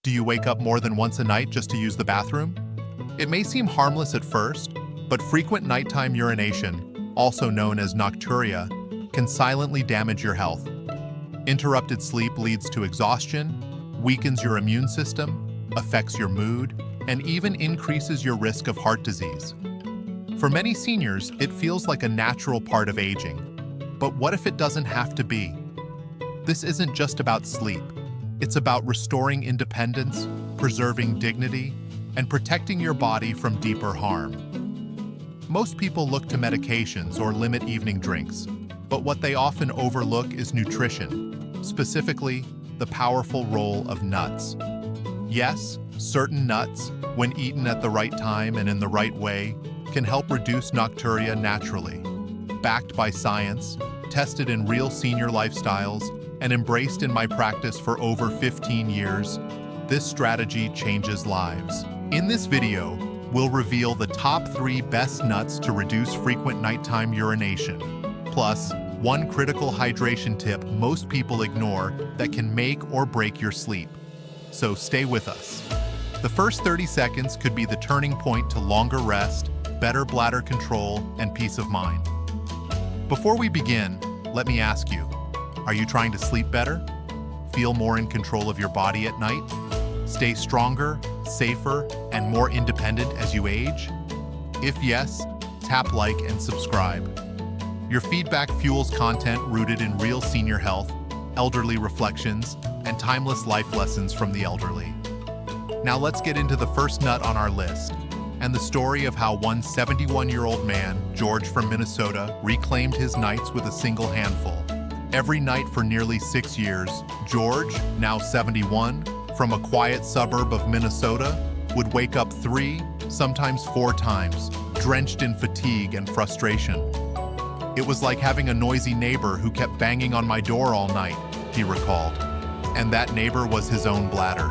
Do you wake up more than once a night just to use the bathroom? It may seem harmless at first, but frequent nighttime urination, also known as nocturia, can silently damage your health. Interrupted sleep leads to exhaustion, weakens your immune system, affects your mood, and even increases your risk of heart disease. For many seniors, it feels like a natural part of aging. But what if it doesn't have to be? This isn't just about sleep. It's about restoring independence, preserving dignity, and protecting your body from deeper harm. Most people look to medications or limit evening drinks, but what they often overlook is nutrition, specifically the powerful role of nuts. Yes, certain nuts, when eaten at the right time and in the right way, can help reduce nocturia naturally. Backed by science, tested in real senior lifestyles, and embraced in my practice for over 15 years, this strategy changes lives. In this video, we'll reveal the top 3 best nuts to reduce frequent nighttime urination, plus one critical hydration tip most people ignore that can make or break your sleep. So stay with us. The first 30 seconds could be the turning point to longer rest, better bladder control, and peace of mind. Before we begin, let me ask you, are you trying to sleep better? Feel more in control of your body at night? Stay stronger, safer, and more independent as you age? If yes, tap like and subscribe. Your feedback fuels content rooted in real senior health, elderly reflections, and timeless life lessons from the elderly. Now let's get into the first nut on our list, and the story of how one 71-year-old man, George from Minnesota, reclaimed his nights with a single handful. Every night for nearly 6 years, George, now 71, from a quiet suburb of Minnesota, would wake up 3, sometimes 4 times, drenched in fatigue and frustration. It was like having a noisy neighbor who kept banging on my door all night, he recalled. And that neighbor was his own bladder.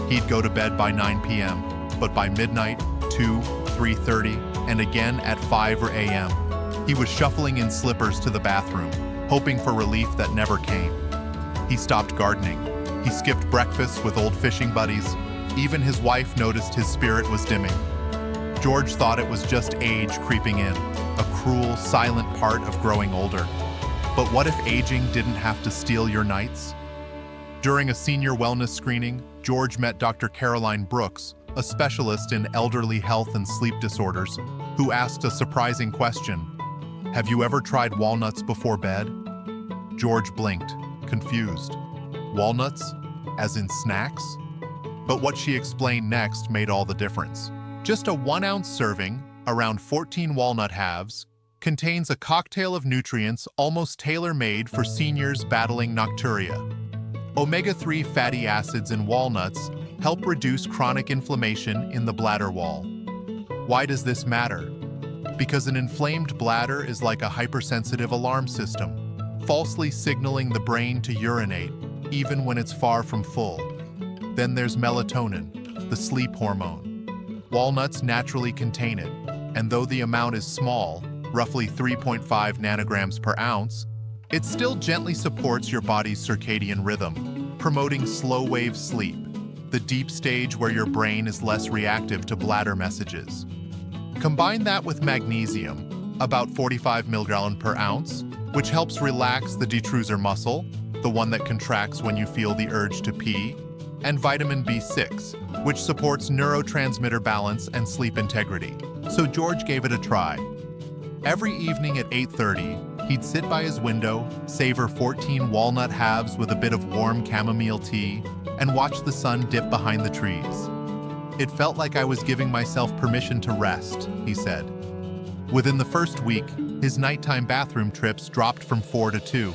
He'd go to bed by 9 p.m., but by midnight, 2, 3:30, and again at 5 a.m., he was shuffling in slippers to the bathroom, hoping for relief that never came. He stopped gardening. He skipped breakfast with old fishing buddies. Even his wife noticed his spirit was dimming. George thought it was just age creeping in, a cruel, silent part of growing older. But what if aging didn't have to steal your nights? During a senior wellness screening, George met Dr. Caroline Brooks, a specialist in elderly health and sleep disorders, who asked a surprising question. Have you ever tried walnuts before bed? George blinked, confused. Walnuts? As in snacks? But what she explained next made all the difference. Just a 1-ounce serving, around 14 walnut halves, contains a cocktail of nutrients almost tailor-made for seniors battling nocturia. Omega-3 fatty acids in walnuts help reduce chronic inflammation in the bladder wall. Why does this matter? Because an inflamed bladder is like a hypersensitive alarm system, falsely signaling the brain to urinate, even when it's far from full. Then there's melatonin, the sleep hormone. Walnuts naturally contain it, and though the amount is small, roughly 3.5 nanograms per ounce, it still gently supports your body's circadian rhythm, promoting slow-wave sleep, the deep stage where your brain is less reactive to bladder messages. Combine that with magnesium, about 45 milligrams per ounce, which helps relax the detrusor muscle, the one that contracts when you feel the urge to pee, and vitamin B6, which supports neurotransmitter balance and sleep integrity. So George gave it a try. Every evening at 8:30, he'd sit by his window, savor 14 walnut halves with a bit of warm chamomile tea, and watch the sun dip behind the trees. It felt like I was giving myself permission to rest, he said. Within the first week, his nighttime bathroom trips dropped from 4 to 2.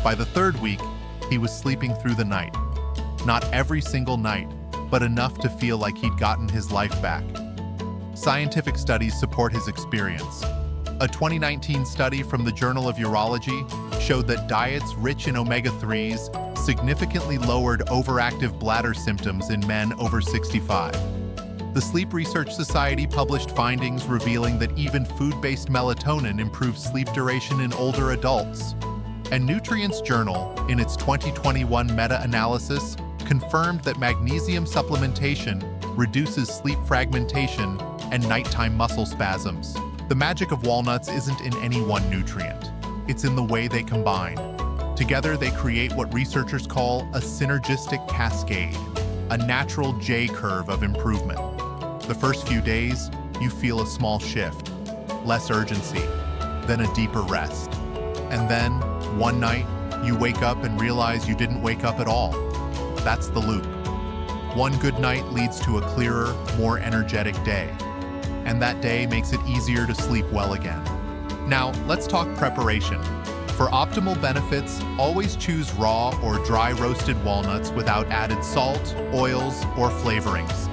By the 3rd week, he was sleeping through the night. Not every single night, but enough to feel like he'd gotten his life back. Scientific studies support his experience. A 2019 study from the Journal of Urology showed that diets rich in omega-3s significantly lowered overactive bladder symptoms in men over 65. The Sleep Research Society published findings revealing that even food-based melatonin improves sleep duration in older adults. And Nutrients Journal, in its 2021 meta-analysis, confirmed that magnesium supplementation reduces sleep fragmentation and nighttime muscle spasms. The magic of walnuts isn't in any one nutrient. It's in the way they combine. Together, they create what researchers call a synergistic cascade, a natural J-curve of improvement. The first few days, you feel a small shift, less urgency, then a deeper rest. And then, one night, you wake up and realize you didn't wake up at all. That's the loop. One good night leads to a clearer, more energetic day. And that day makes it easier to sleep well again. Now, let's talk preparation. For optimal benefits, always choose raw or dry roasted walnuts without added salt, oils, or flavorings.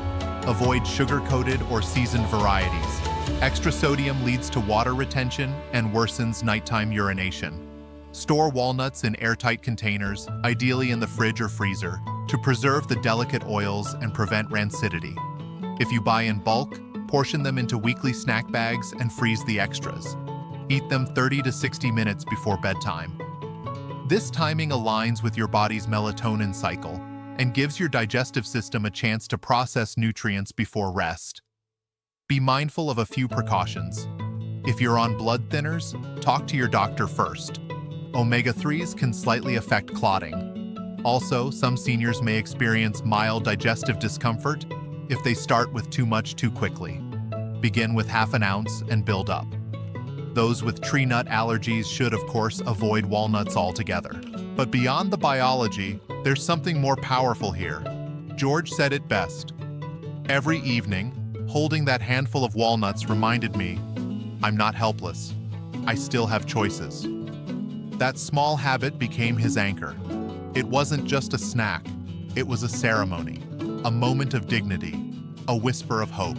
Avoid sugar-coated or seasoned varieties. Extra sodium leads to water retention and worsens nighttime urination. Store walnuts in airtight containers, ideally in the fridge or freezer, to preserve the delicate oils and prevent rancidity. If you buy in bulk, portion them into weekly snack bags and freeze the extras. Eat them 30 to 60 minutes before bedtime. This timing aligns with your body's melatonin cycle and gives your digestive system a chance to process nutrients before rest. Be mindful of a few precautions. If you're on blood thinners, talk to your doctor first. Omega-3s can slightly affect clotting. Also, some seniors may experience mild digestive discomfort if they start with too much too quickly. Begin with half an ounce and build up. Those with tree nut allergies should, of course, avoid walnuts altogether. But beyond the biology, there's something more powerful here. George said it best. Every evening, holding that handful of walnuts reminded me, I'm not helpless. I still have choices. That small habit became his anchor. It wasn't just a snack. It was a ceremony, a moment of dignity, a whisper of hope.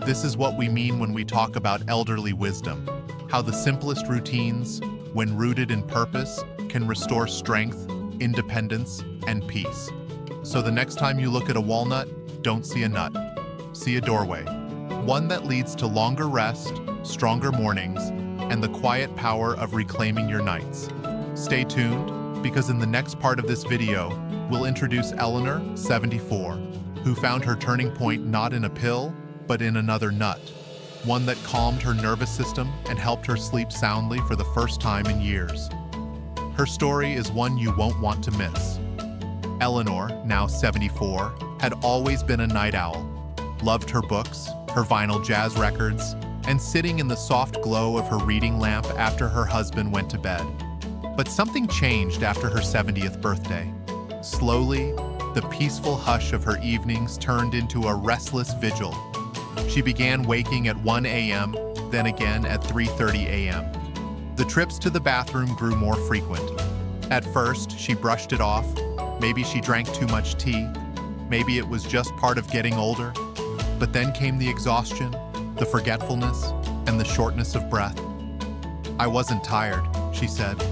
This is what we mean when we talk about elderly wisdom, how the simplest routines, when rooted in purpose, can restore strength, independence, and peace. So the next time you look at a walnut, don't see a nut. See a doorway. One that leads to longer rest, stronger mornings, and the quiet power of reclaiming your nights. Stay tuned, because in the next part of this video, we'll introduce Eleanor, 74, who found her turning point not in a pill, but in another nut. One that calmed her nervous system and helped her sleep soundly for the first time in years. Her story is one you won't want to miss. Eleanor, now 74, had always been a night owl. Loved her books, her vinyl jazz records, and sitting in the soft glow of her reading lamp after her husband went to bed. But something changed after her 70th birthday. Slowly, the peaceful hush of her evenings turned into a restless vigil. She began waking at 1 a.m., then again at 3:30 a.m. The trips to the bathroom grew more frequent. At first, she brushed it off. Maybe she drank too much tea. Maybe it was just part of getting older. But then came the exhaustion, the forgetfulness, and the shortness of breath. I wasn't tired, she said.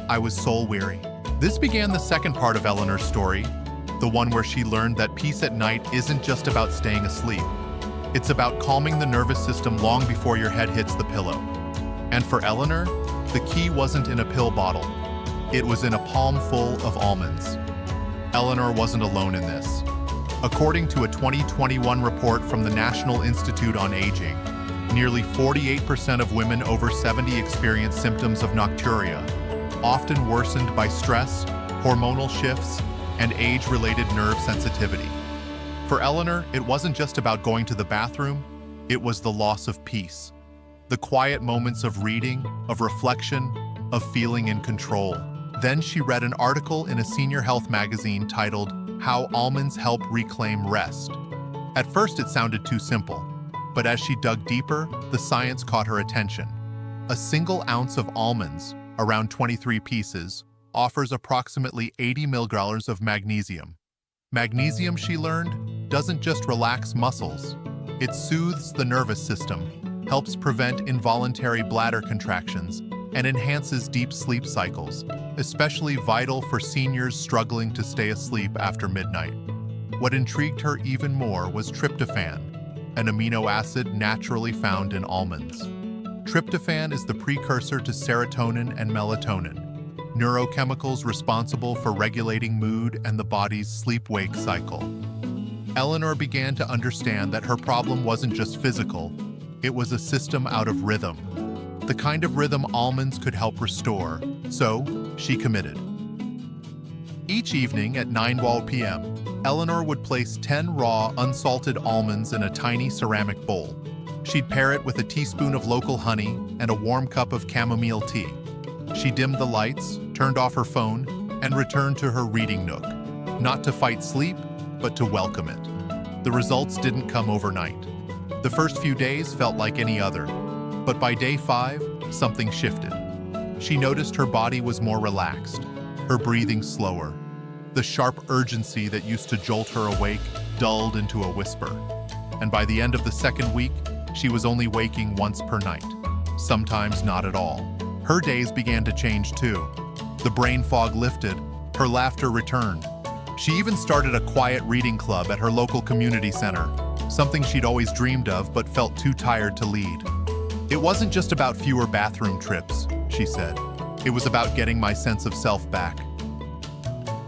I was soul-weary. This began the second part of Eleanor's story, the one where she learned that peace at night isn't just about staying asleep. It's about calming the nervous system long before your head hits the pillow. And for Eleanor, the key wasn't in a pill bottle. It was in a palm full of almonds. Eleanor wasn't alone in this. According to a 2021 report from the National Institute on Aging, nearly 48% of women over 70 experience symptoms of nocturia, often worsened by stress, hormonal shifts, and age-related nerve sensitivity. For Eleanor, it wasn't just about going to the bathroom, it was the loss of peace. The quiet moments of reading, of reflection, of feeling in control. Then she read an article in a senior health magazine titled, How Almonds Help Reclaim Rest. At first it sounded too simple, but as she dug deeper, the science caught her attention. A single ounce of almonds, around 23 pieces, offers approximately 80 milligrams of magnesium. Magnesium, she learned, doesn't just relax muscles. It soothes the nervous system, helps prevent involuntary bladder contractions, and enhances deep sleep cycles, especially vital for seniors struggling to stay asleep after midnight. What intrigued her even more was tryptophan, an amino acid naturally found in almonds. Tryptophan is the precursor to serotonin and melatonin. neurochemicals responsible for regulating mood and the body's sleep-wake cycle. Eleanor began to understand that her problem wasn't just physical, it was a system out of rhythm. The kind of rhythm almonds could help restore, so she committed. Each evening at 9 p.m., Eleanor would place 10 raw, unsalted almonds in a tiny ceramic bowl. She'd pair it with a teaspoon of local honey and a warm cup of chamomile tea. She dimmed the lights, turned off her phone, and returned to her reading nook, not to fight sleep, but to welcome it. The results didn't come overnight. The first few days felt like any other, but by day 5, something shifted. She noticed her body was more relaxed, her breathing slower. The sharp urgency that used to jolt her awake dulled into a whisper. And by the end of the second week, she was only waking once per night, sometimes not at all. Her days began to change too. The brain fog lifted, her laughter returned. She even started a quiet reading club at her local community center, something she'd always dreamed of but felt too tired to lead. It wasn't just about fewer bathroom trips, she said. It was about getting my sense of self back.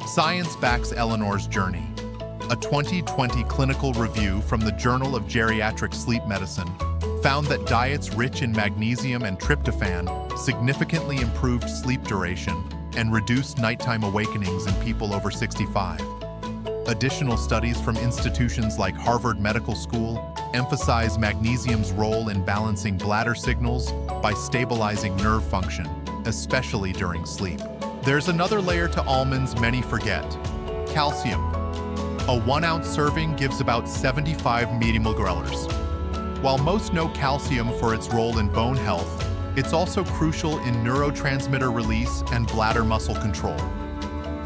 Science backs Eleanor's journey. A 2020 clinical review from the Journal of Geriatric Sleep Medicine found that diets rich in magnesium and tryptophan significantly improved sleep duration and reduced nighttime awakenings in people over 65. Additional studies from institutions like Harvard Medical School emphasize magnesium's role in balancing bladder signals by stabilizing nerve function, especially during sleep. There's another layer to almonds many forget: calcium. A 1-ounce serving gives about 75 millimolars. While most know calcium for its role in bone health, it's also crucial in neurotransmitter release and bladder muscle control.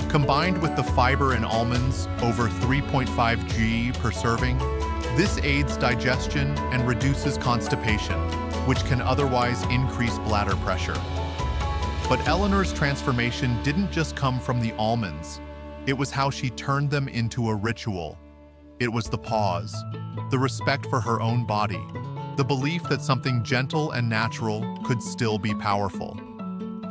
Combined with the fiber in almonds, over 3.5 g per serving, this aids digestion and reduces constipation, which can otherwise increase bladder pressure. But Eleanor's transformation didn't just come from the almonds. It was how she turned them into a ritual. It was the pause, the respect for her own body, the belief that something gentle and natural could still be powerful.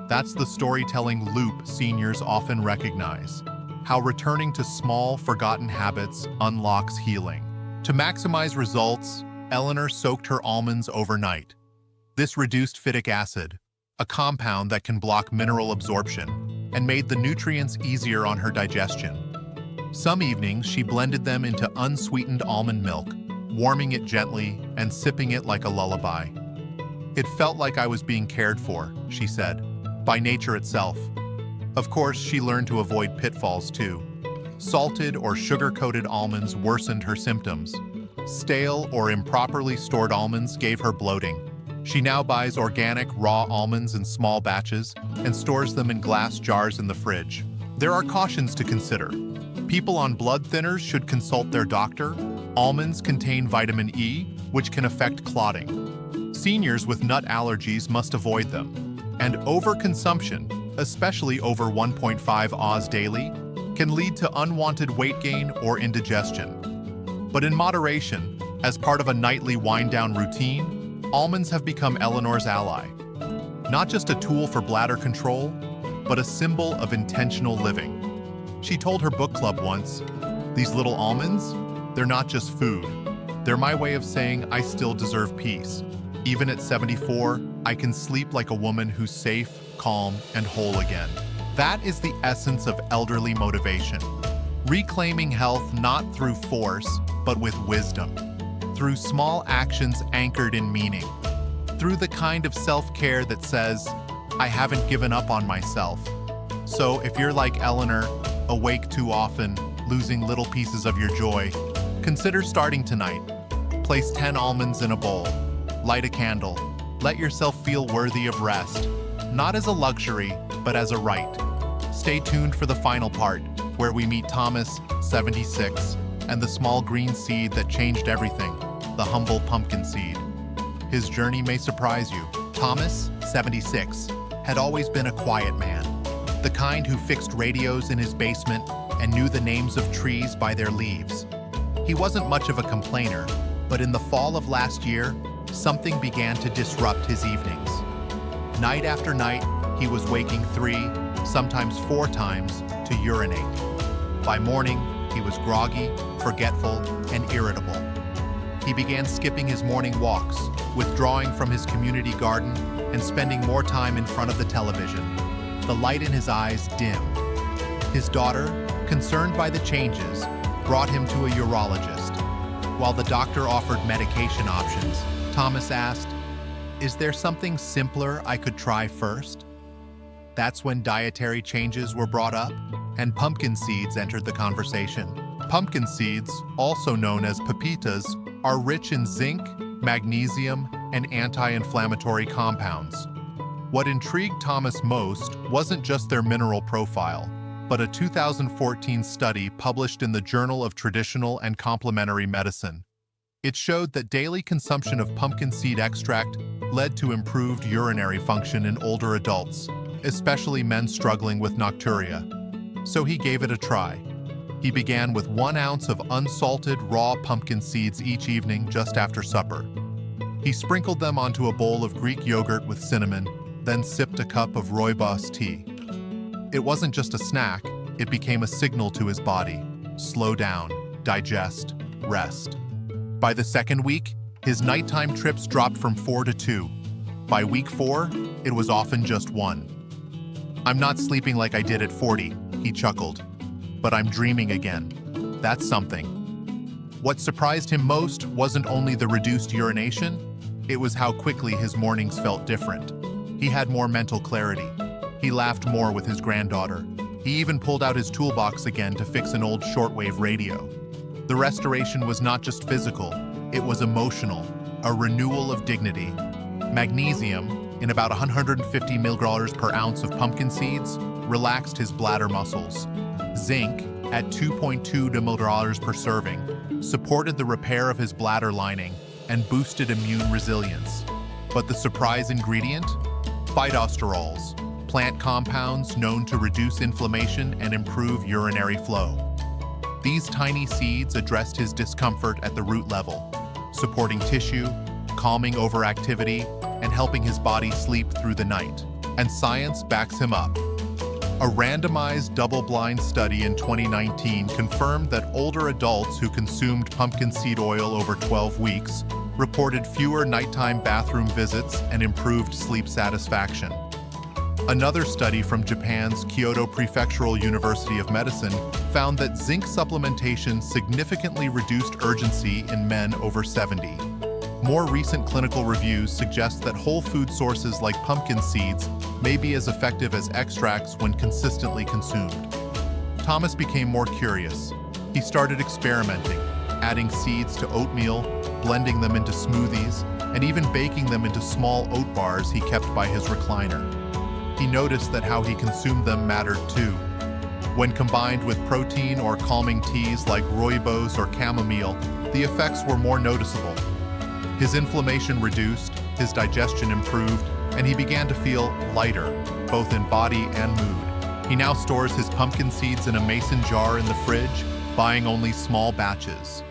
That's the storytelling loop seniors often recognize, how returning to small, forgotten habits unlocks healing. To maximize results, Eleanor soaked her almonds overnight. This reduced phytic acid, a compound that can block mineral absorption, and made the nutrients easier on her digestion. Some evenings, she blended them into unsweetened almond milk, warming it gently and sipping it like a lullaby. It felt like I was being cared for, she said, by nature itself. Of course, she learned to avoid pitfalls too. Salted or sugar-coated almonds worsened her symptoms. Stale or improperly stored almonds gave her bloating. She now buys organic, raw almonds in small batches and stores them in glass jars in the fridge. There are cautions to consider. People on blood thinners should consult their doctor. Almonds contain vitamin E, which can affect clotting. Seniors with nut allergies must avoid them. And overconsumption, especially over 1.5 Oz daily, can lead to unwanted weight gain or indigestion. But in moderation, as part of a nightly wind-down routine, almonds have become Eleanor's ally. Not just a tool for bladder control, but a symbol of intentional living. She told her book club once, "These little almonds, they're not just food. They're my way of saying I still deserve peace. Even at 74, I can sleep like a woman who's safe, calm, and whole again." That is the essence of elderly motivation. Reclaiming health not through force, but with wisdom. Through small actions anchored in meaning. Through the kind of self-care that says, I haven't given up on myself. So if you're like Eleanor, awake too often, losing little pieces of your joy, consider starting tonight. Place 10 almonds in a bowl. Light a candle. Let yourself feel worthy of rest. Not as a luxury, but as a right. Stay tuned for the final part, where we meet Thomas, 76, and the small green seed that changed everything, the humble pumpkin seed. His journey may surprise you. Thomas, 76, had always been a quiet man, the kind who fixed radios in his basement and knew the names of trees by their leaves. He wasn't much of a complainer, but in the fall of last year, something began to disrupt his evenings. Night after night, he was waking 3, sometimes 4 times, to urinate. By morning, he was groggy, forgetful, and irritable. He began skipping his morning walks, withdrawing from his community garden, and spending more time in front of the television. The light in his eyes dimmed. His daughter, concerned by the changes, brought him to a urologist. While the doctor offered medication options, Thomas asked, "Is there something simpler I could try first?" That's when dietary changes were brought up, and pumpkin seeds entered the conversation. Pumpkin seeds, also known as pepitas, are rich in zinc, magnesium, and anti-inflammatory compounds. What intrigued Thomas most wasn't just their mineral profile, but a 2014 study published in the Journal of Traditional and Complementary Medicine. It showed that daily consumption of pumpkin seed extract led to improved urinary function in older adults, especially men struggling with nocturia. So he gave it a try. He began with 1 ounce of unsalted raw pumpkin seeds each evening just after supper. He sprinkled them onto a bowl of Greek yogurt with cinnamon, then sipped a cup of rooibos tea. It wasn't just a snack, it became a signal to his body. Slow down, digest, rest. By the second week, his nighttime trips dropped from 4 to 2. By week 4, it was often just 1. "I'm not sleeping like I did at 40, he chuckled. "But I'm dreaming again. That's something." What surprised him most wasn't only the reduced urination, it was how quickly his mornings felt different. He had more mental clarity. He laughed more with his granddaughter. He even pulled out his toolbox again to fix an old shortwave radio. The restoration was not just physical, it was emotional, a renewal of dignity. Magnesium, in about 150 milligrams per ounce of pumpkin seeds, relaxed his bladder muscles. Zinc, at 2.2 milligrams per serving, supported the repair of his bladder lining and boosted immune resilience. But the surprise ingredient? Phytosterols, plant compounds known to reduce inflammation and improve urinary flow. These tiny seeds addressed his discomfort at the root level, supporting tissue, calming overactivity, and helping his body sleep through the night. And science backs him up. A randomized double-blind study in 2019 confirmed that older adults who consumed pumpkin seed oil over 12 weeks reported fewer nighttime bathroom visits and improved sleep satisfaction. Another study from Japan's Kyoto Prefectural University of Medicine found that zinc supplementation significantly reduced urgency in men over 70. More recent clinical reviews suggest that whole food sources like pumpkin seeds may be as effective as extracts when consistently consumed. Thomas became more curious. He started experimenting, adding seeds to oatmeal, blending them into smoothies, and even baking them into small oat bars he kept by his recliner. He noticed that how he consumed them mattered too. When combined with protein or calming teas like rooibos or chamomile, the effects were more noticeable. His inflammation reduced, his digestion improved, and he began to feel lighter, both in body and mood. He now stores his pumpkin seeds in a mason jar in the fridge, buying only small batches.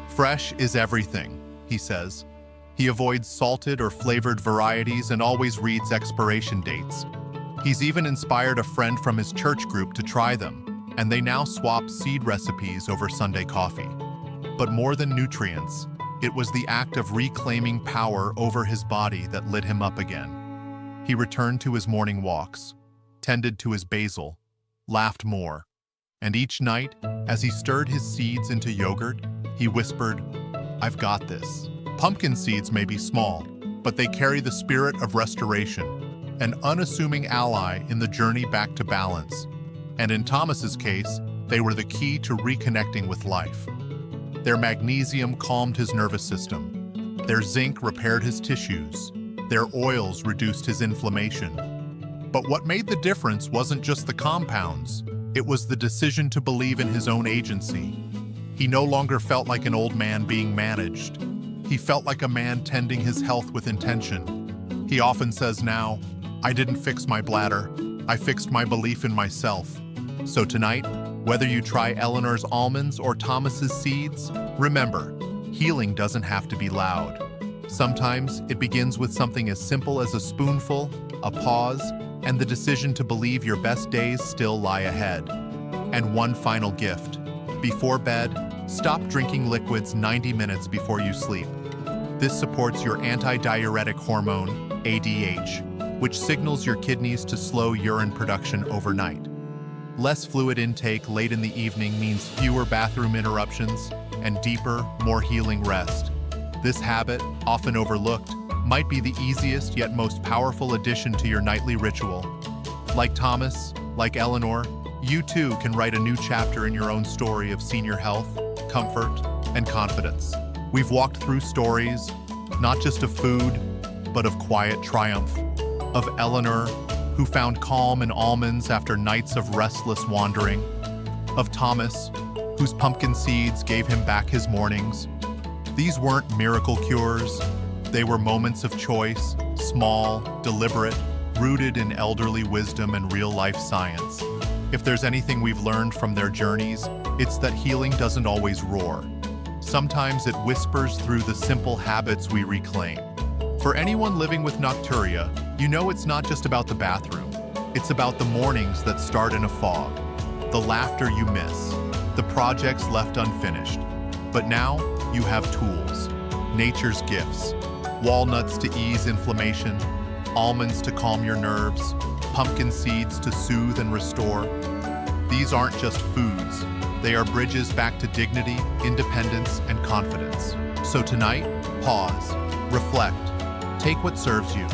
"Fresh is everything," he says. He avoids salted or flavored varieties and always reads expiration dates. He's even inspired a friend from his church group to try them, and they now swap seed recipes over Sunday coffee. But more than nutrients, it was the act of reclaiming power over his body that lit him up again. He returned to his morning walks, tended to his basil, laughed more, and each night, as he stirred his seeds into yogurt, he whispered, "I've got this." Pumpkin seeds may be small, but they carry the spirit of restoration, an unassuming ally in the journey back to balance. And in Thomas's case, they were the key to reconnecting with life. Their magnesium calmed his nervous system. Their zinc repaired his tissues. Their oils reduced his inflammation. But what made the difference wasn't just the compounds. It was the decision to believe in his own agency. He no longer felt like an old man being managed. He felt like a man tending his health with intention. He often says now, "I didn't fix my bladder. I fixed my belief in myself." So tonight, whether you try Eleanor's almonds or Thomas's seeds, remember, healing doesn't have to be loud. Sometimes it begins with something as simple as a spoonful, a pause, and the decision to believe your best days still lie ahead. And one final gift. Before bed, stop drinking liquids 90 minutes before you sleep. This supports your antidiuretic hormone, ADH, which signals your kidneys to slow urine production overnight. Less fluid intake late in the evening means fewer bathroom interruptions and deeper, more healing rest. This habit, often overlooked, might be the easiest yet most powerful addition to your nightly ritual. Like Thomas, like Eleanor, you too can write a new chapter in your own story of senior health, comfort, and confidence. We've walked through stories, not just of food, but of quiet triumph. Of Eleanor, who found calm in almonds after nights of restless wandering. Of Thomas, whose pumpkin seeds gave him back his mornings. These weren't miracle cures. They were moments of choice, small, deliberate, rooted in elderly wisdom and real-life science. If there's anything we've learned from their journeys, it's that healing doesn't always roar. Sometimes it whispers through the simple habits we reclaim. For anyone living with nocturia, you know it's not just about the bathroom. It's about the mornings that start in a fog, the laughter you miss, the projects left unfinished. But now, you have tools, nature's gifts, walnuts to ease inflammation, almonds to calm your nerves, pumpkin seeds to soothe and restore. These aren't just foods. They are bridges back to dignity, independence, and confidence. So tonight, pause, reflect, take what serves you.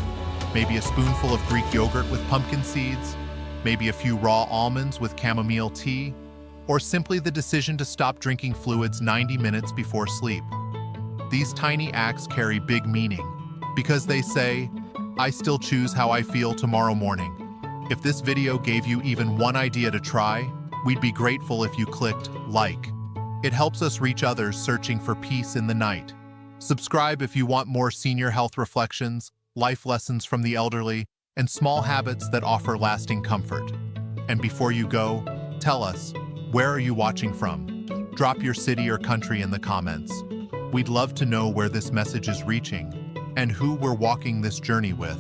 Maybe a spoonful of Greek yogurt with pumpkin seeds, maybe a few raw almonds with chamomile tea, or simply the decision to stop drinking fluids 90 minutes before sleep. These tiny acts carry big meaning because they say, I still choose how I feel tomorrow morning. If this video gave you even one idea to try, we'd be grateful if you clicked like. It helps us reach others searching for peace in the night. Subscribe if you want more senior health reflections, life lessons from the elderly, and small habits that offer lasting comfort. And before you go, tell us, where are you watching from? Drop your city or country in the comments. We'd love to know where this message is reaching and who we're walking this journey with.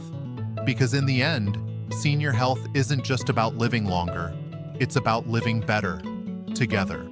Because in the end, senior health isn't just about living longer, it's about living better, together.